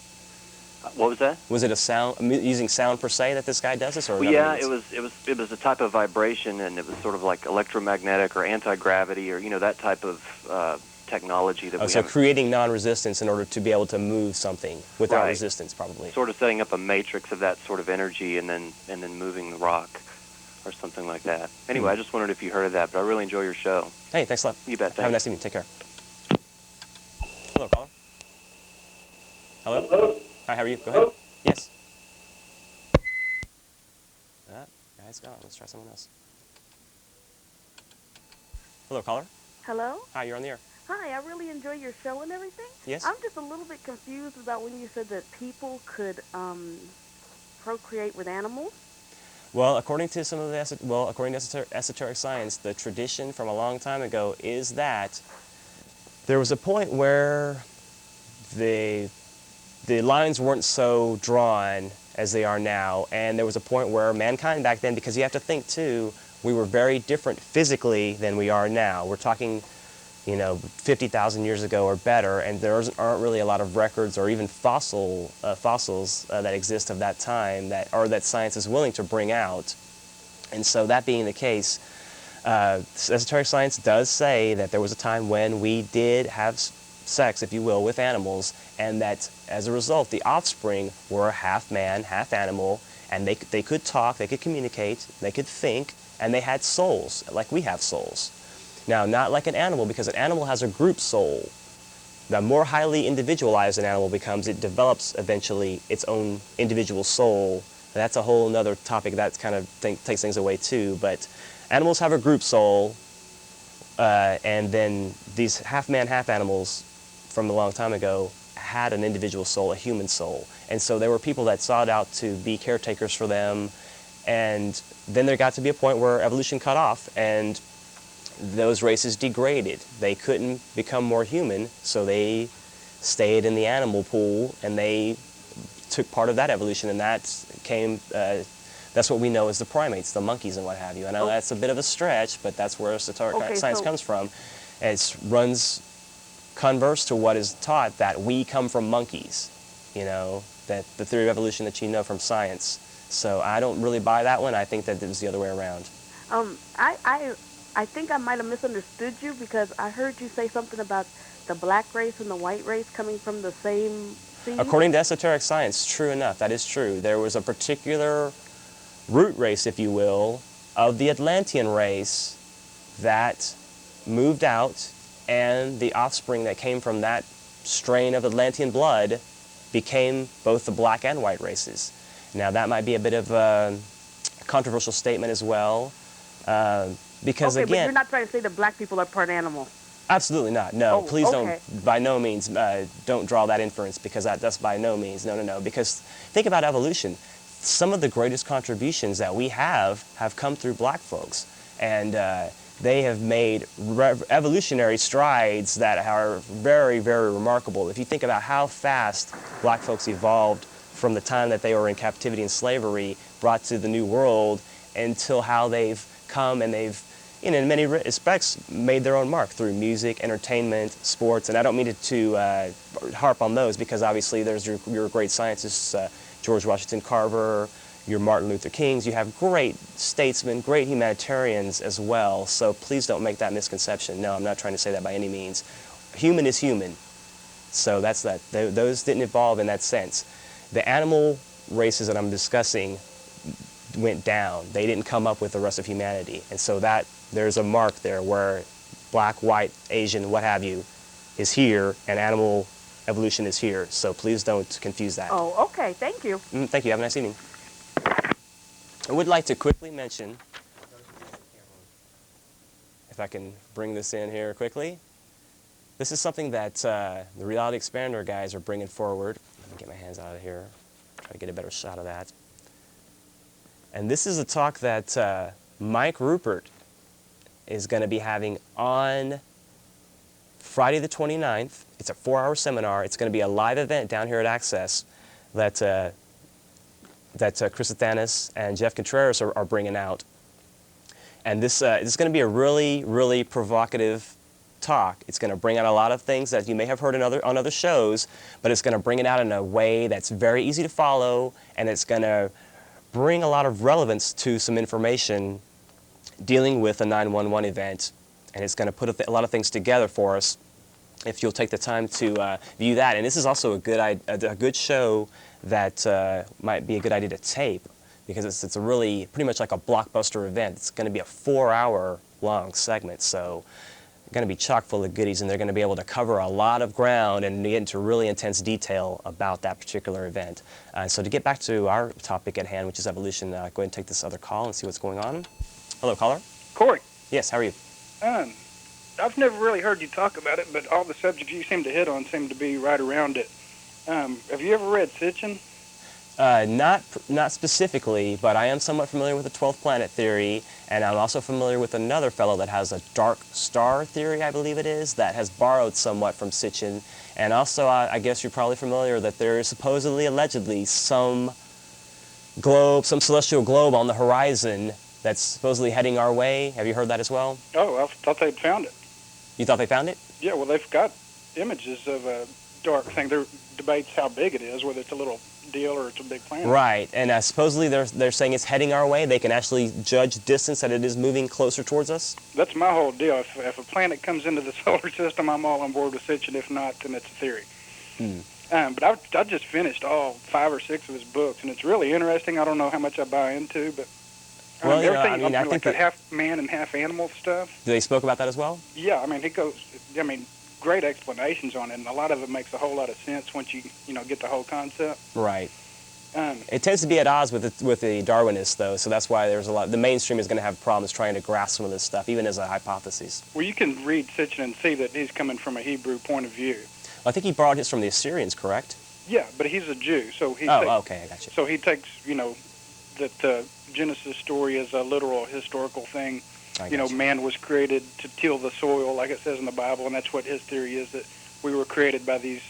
What was that? Was it a sound, using sound per se that this guy does this, or Well, another yeah, means? it was a type of vibration, and it was sort of like electromagnetic or anti-gravity, or that type of technology that we So have. creating non-resistance in order to be able to move something without Right. resistance, probably. Sort of setting up a matrix of that sort of energy, and then moving the rock, or something like that. Anyway, I just wondered if you heard of that, but I really enjoy your show. Hey, thanks a lot. You bet. Have a Thanks. nice evening. Take care. Hello, caller. Hello? Hi, how are you? Go ahead. Yes. Guy's gone. Let's try someone else. Hello, caller. Hello? Hi, you're on the air. Hi, I really enjoy your show and everything. Yes? I'm just a little bit confused about when you said that people could procreate with animals. Well, according to esoteric science, the tradition from a long time ago is that there was a point where the lines weren't so drawn as they are now, and there was a point where mankind back then, because you have to think too, we were very different physically than we are now. We're talking, 50,000 years ago or better, and there aren't really a lot of records or even fossils that exist of that time that science is willing to bring out. And so that being the case, esoteric science does say that there was a time when we did have sex, if you will, with animals, and that as a result, the offspring were half man, half animal, and they could talk, they could communicate, they could think, and they had souls, like we have souls. Now, not like an animal, because an animal has a group soul. The more highly individualized an animal becomes, it develops eventually its own individual soul. That's a whole other topic that kind of takes things away too, but animals have a group soul, and then these half man, half animals from a long time ago had an individual soul, a human soul. And so there were people that sought out to be caretakers for them, and then there got to be a point where evolution cut off and those races degraded. They couldn't become more human, so they stayed in the animal pool, and they took part of that evolution, and that's what we know as the primates, the monkeys and what have you. I know that's a bit of a stretch, but that's where esoteric science comes from. It runs converse to what is taught, that we come from monkeys, that the theory of evolution that you know from science. So I don't really buy that one. I think that it was the other way around. I think I might have misunderstood you, because I heard you say something about the black race and the white race coming from the same seed. According to esoteric science, true enough, that is true. There was a particular root race, if you will, of the Atlantean race that moved out, and the offspring that came from that strain of Atlantean blood became both the black and white races. Now, that might be a bit of a controversial statement as well, because but again... you're not trying to say that black people are part animal. Absolutely not. No, please okay. don't, by no means, don't draw that inference, because that's by no means, no. Because think about evolution. Some of the greatest contributions that we have come through black folks. And they have made evolutionary strides that are very, very remarkable. If you think about how fast black folks evolved from the time that they were in captivity and slavery, brought to the New World, until how they've come and they've, in many respects, made their own mark through music, entertainment, sports. And I don't mean to harp on those, because obviously there's your great scientists, George Washington Carver, your Martin Luther Kings. You have great statesmen, great humanitarians as well. So please don't make that misconception. No, I'm not trying to say that by any means. Human is human. So that's that. Those didn't evolve in that sense. The animal races that I'm discussing went down. They didn't come up with the rest of humanity. And so there's a mark there where black, white, Asian, what have you, is here, and animal evolution is here. So please don't confuse that. Oh, okay. Thank you. Thank you. Have a nice evening. I would like to quickly mention, if I can bring this in here quickly, this is something that the Reality Expander guys are bringing forward. Let me get my hands out of here, try to get a better shot of that. And this is a talk that Mike Rupert is going to be having on Friday the 29th. It's a 4-hour seminar. It's going to be a live event down here at Access that Chris Athanas and Jeff Contreras are bringing out. And this is going to be a really, really provocative talk. It's going to bring out a lot of things that you may have heard on other shows, but it's going to bring it out in a way that's very easy to follow, and it's going to bring a lot of relevance to some information dealing with a 911 event, and it's going to put a lot of things together for us if you'll take the time to view that. And this is also a good show that might be a good idea to tape, because it's a really pretty much like a blockbuster event. It's going to be a 4-hour long segment, so going to be chock full of goodies, and they're going to be able to cover a lot of ground and get into really intense detail about that particular event. So to get back to our topic at hand, which is evolution, go ahead and take this other call and see what's going on. Hello, caller. Corey. Yes, how are you? I've never really heard you talk about it, but all the subjects you seem to hit on seem to be right around it. Have you ever read Sitchin? Not specifically, but I am somewhat familiar with the 12th planet theory, and I'm also familiar with another fellow that has a dark star theory, I believe it is, that has borrowed somewhat from Sitchin. And also, I guess you're probably familiar that there is supposedly, allegedly, some celestial globe on the horizon that's supposedly heading our way. Have you heard that as well? Oh, I thought they'd found it. You thought they found it? Yeah, well, they've got images of a dark thing. There debates how big it is, whether it's a little deal or it's a big planet. Right, and supposedly they're saying it's heading our way. They can actually judge distance, that it is moving closer towards us. That's my whole deal. If a planet comes into the solar system, I'm all on board with Sitchin. If not, then it's a theory. But I just finished all 5 or 6 of his books, and it's really interesting. I don't know how much I buy into, but well, everything, I think the half man and half animal stuff. They spoke about that as well? Yeah, he goes, great explanations on it, and a lot of it makes a whole lot of sense once you get the whole concept. Right. It tends to be at odds with the Darwinists, though, so that's why there's a lot. The mainstream is going to have problems trying to grasp some of this stuff, even as a hypothesis. Well, you can read Sitchin and see that he's coming from a Hebrew point of view. Well, I think he borrowed his from the Assyrians, correct? Yeah, but he's a Jew, so he. Okay, I got you. So he takes, that the Genesis story is a literal historical thing. Man was created to till the soil, like it says in the Bible, and that's what his theory is, that we were created by these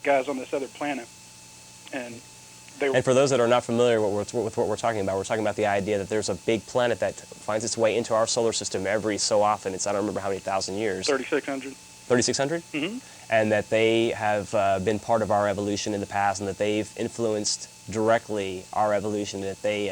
guys on this other planet. And for those that are not familiar with what we're talking about the idea that there's a big planet that finds its way into our solar system every so often. I don't remember how many thousand years. 3,600. 3,600? Mm-hmm. And that they have been part of our evolution in the past, and that they've influenced directly our evolution, that they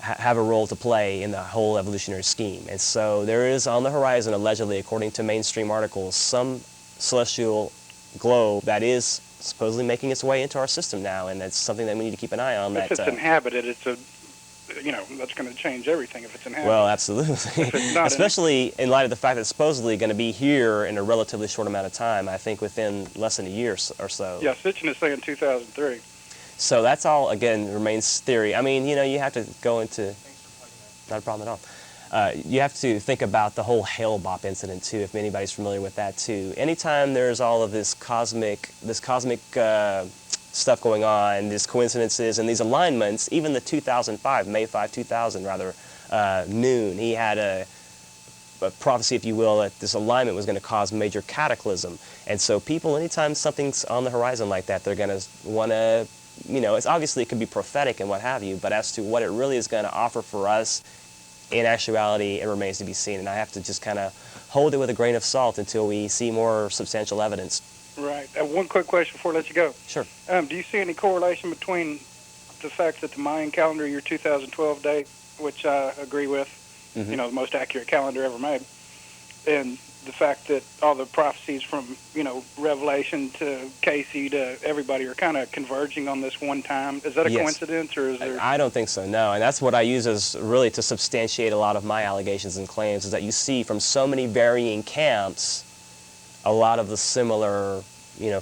have a role to play in the whole evolutionary scheme. And so there is on the horizon, allegedly, according to mainstream articles, some celestial globe that is supposedly making its way into our system now, and that's something that we need to keep an eye on. If it's inhabited, it's that's going to change everything if it's inhabited. Well, absolutely. Especially in light of the fact that it's supposedly going to be here in a relatively short amount of time, I think within less than a year or so. Yeah, Sitchin is saying 2003. So that's all, again, remains theory. You have to go into... Not a problem at all. You have to think about the whole Hale-Bopp incident, too, if anybody's familiar with that, too. Anytime there's all of this cosmic stuff going on, these coincidences and these alignments, even the 2005, May 5, 2000, rather, noon, he had a prophecy, if you will, that this alignment was going to cause major cataclysm. And so people, anytime something's on the horizon like that, they're going to want to... it's obviously it could be prophetic and what have you, but as to what it really is going to offer for us, in actuality, it remains to be seen. And I have to just kind of hold it with a grain of salt until we see more substantial evidence. Right. One quick question before I let you go. Sure. Do you see any correlation between the fact that the Mayan calendar, your 2012 date, which I agree with, mm-hmm. The most accurate calendar ever made, and the fact that all the prophecies from, Revelation to Casey to everybody are kind of converging on this one time? Is that a coincidence, or is there... I don't think so, no. And that's what I use as really to substantiate a lot of my allegations and claims, is that you see from so many varying camps a lot of the similar,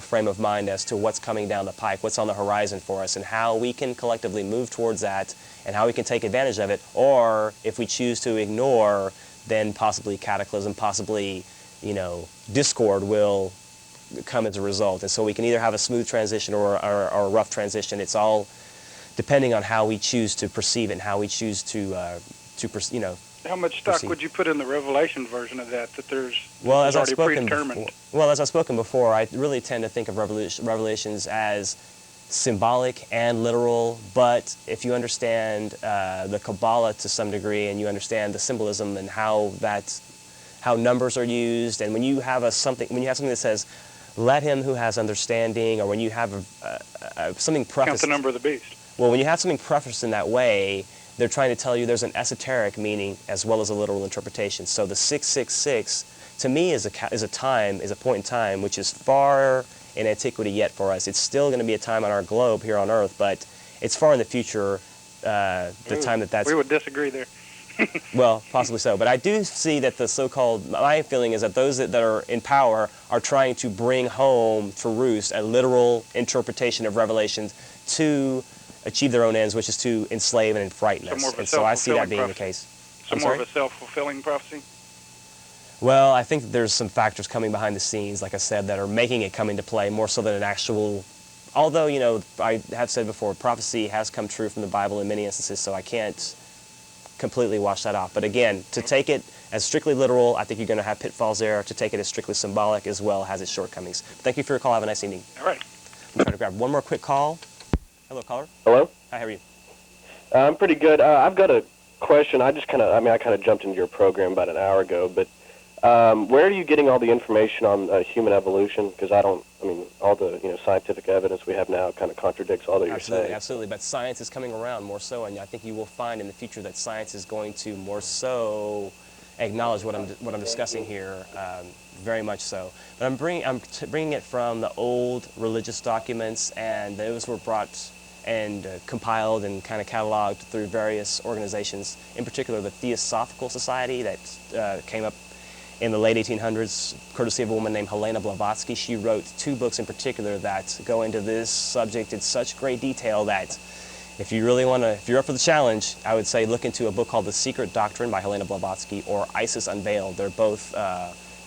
frame of mind as to what's coming down the pike, what's on the horizon for us, and how we can collectively move towards that, and how we can take advantage of it, or if we choose to ignore, then possibly cataclysm, possibly discord will come as a result. And so we can either have a smooth transition or a rough transition. It's all depending on how we choose to perceive it and how we choose to How much stock proceed. would you put in the Revelation version of that? That there's Well, this as is I've already spoken predetermined. as I've spoken before, I really tend to think of revelations as symbolic and literal. But if you understand the Kabbalah to some degree, and you understand the symbolism and how numbers are used, and when you have something that says, "Let him who has understanding," or when you have something prefaced. Count the number of the beast. Well, when you have something prefaced in that way, they're trying to tell you there's an esoteric meaning as well as a literal interpretation. So the 666, to me, is a point in time which is far in antiquity yet for us. It's still going to be a time on our globe here on Earth, but it's far in the future. The time that's. We would disagree there. Well, possibly so. But I do see that the so-called, my feeling is that those that are in power are trying to bring home to roost a literal interpretation of Revelations to achieve their own ends, which is to enslave and enfrighten us. And so I see that being the case. So more of a self-fulfilling prophecy? Well, I think that there's some factors coming behind the scenes, like I said, that are making it come into play more so than an actual. Although, I have said before, prophecy has come true from the Bible in many instances, so I can't completely wash that off. But again, to take it as strictly literal, I think you're going to have pitfalls there. To take it as strictly symbolic as well has its shortcomings. Thank you for your call. Have a nice evening. All right. I'm trying to grab one more quick call. Hello, caller. Hello? Hi, how are you? I'm pretty good. I've got a question. I kind of jumped into your program about an hour ago, but where are you getting all the information on human evolution? Because all the scientific evidence we have now kind of contradicts all that you're saying. Absolutely. But science is coming around more so, and I think you will find in the future that science is going to more so acknowledge what I'm discussing here, very much so. But I'm bringing it from the old religious documents, and those were brought and compiled and kind of cataloged through various organizations, in particular the Theosophical Society that came up in the late 1800s, courtesy of a woman named Helena Blavatsky. She wrote 2 books in particular that go into this subject in such great detail that if you're up for the challenge, I would say look into a book called The Secret Doctrine by Helena Blavatsky or Isis Unveiled. They're both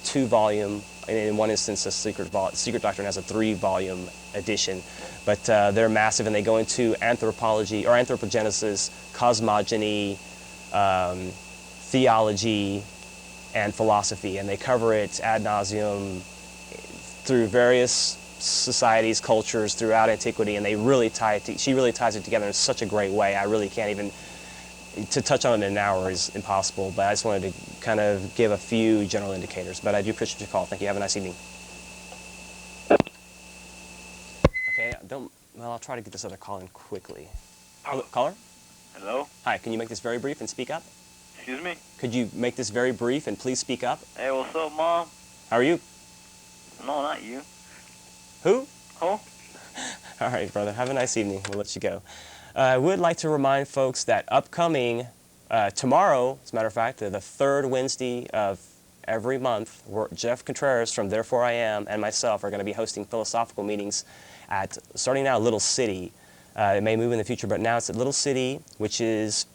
2-volume. In one instance, the Secret Doctrine has a 3-volume edition. But they're massive, and they go into anthropology or anthropogenesis, cosmogony, theology, and philosophy, and they cover it ad nauseum through various societies, cultures throughout antiquity, and they really she really ties it together in such a great way. I really can't even, to touch on it in an hour is impossible, but I just wanted to kind of give a few general indicators. But I do appreciate your call. Thank you. Have a nice evening. Okay, I'll try to get this other call in quickly. Hello, caller? Hello? Hi, can you make this very brief and speak up? Excuse me? Could you make this very brief and please speak up? Hey, what's up, Mom? How are you? No, not you. Who? Oh? All right, brother. Have a nice evening. We'll let you go. I would like to remind folks that upcoming tomorrow, as a matter of fact, the 3rd Wednesday of every month, Jeff Contreras from Therefore I Am and myself are going to be hosting philosophical meetings at, starting now, Little City. It may move in the future, but now it's at Little City, which is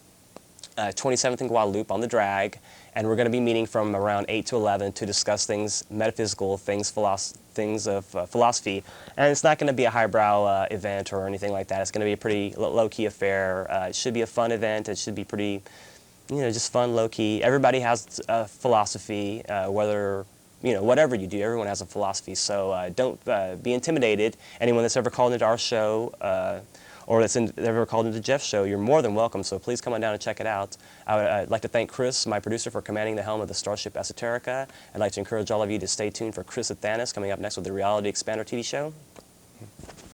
27th and Guadalupe on the drag, and we're going to be meeting from around 8 to 11 to discuss things metaphysical, things of philosophy. And it's not going to be a highbrow event or anything like that. It's going to be a pretty low-key affair. It should be a fun event. It should be pretty, just fun, low-key. Everybody has a philosophy, whether, whatever you do, everyone has a philosophy. So don't be intimidated. Anyone that's ever called into our show, or that's ever called into Jeff's show, you're more than welcome, so please come on down and check it out. I'd like to thank Chris, my producer, for commanding the helm of the Starship Esoterica. I'd like to encourage all of you to stay tuned for Chris Atlantis coming up next with the Reality Expander TV show.